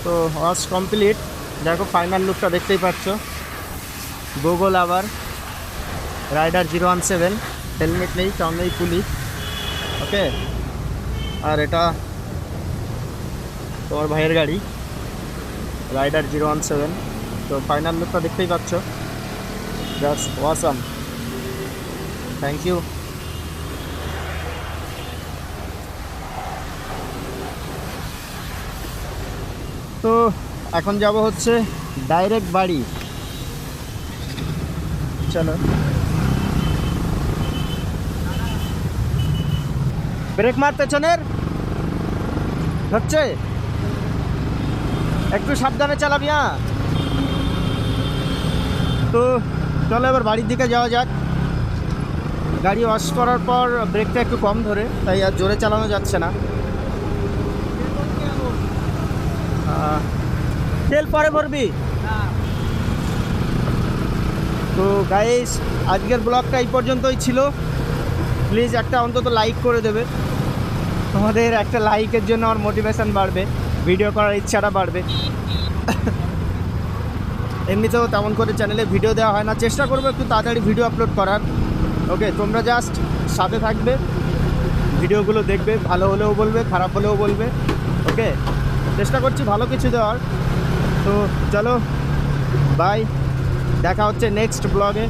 তো wash complete. দেখো final লুকটা দেখতেই পাচ্ছ। গুগল আবার রাইডার 017, হেলমেট নেই কারণ নেই পুলিশ। ওকে, আর এটা তোমার ভাইয়ের গাড়ি রাইডার 017। তো ফাইনাল লুকটা দেখতেই পাচ্ছ, জাস্ট ওয়াসাম। Thank you. তো এখন যাব হচ্ছে ডাইরেক্ট বাড়ি। চলো, ব্রেক মার পেছনের, হচ্ছে একটু সাবধানে চালাবি। হ্যাঁ, তো চলো এবার বাড়ির দিকে যাওয়া যাক। গাড়ি ওয়াশ করার পর ব্রেকটা একটু কম ধরে, তাই আর জোরে চালানো যাচ্ছে না। তেল পরে ভরবি। তো গাইস, আজকের ব্লগটা এই পর্যন্তই ছিল। প্লিজ একটা অন্তত লাইক করে দেবে। তোমাদের একটা লাইকের জন্য আমার মোটিভেশন বাড়বে, ভিডিও করার ইচ্ছাটা বাড়বে। এমনিতেও তেমন করে চ্যানেলে ভিডিও দেওয়া হয় না, চেষ্টা করবো একটু তাড়াতাড়ি ভিডিও আপলোড করার। ওকে, তোমরা জাস্ট সাথে থাকবে, ভিডিওগুলো দেখবে, ভালো হলেও বলবে, খারাপ হলেও বলবে। ওকে, চেষ্টা করছি ভালো কিছু দেওয়ার। তো চলো, বাই, দেখা হচ্ছে নেক্সট ব্লগে।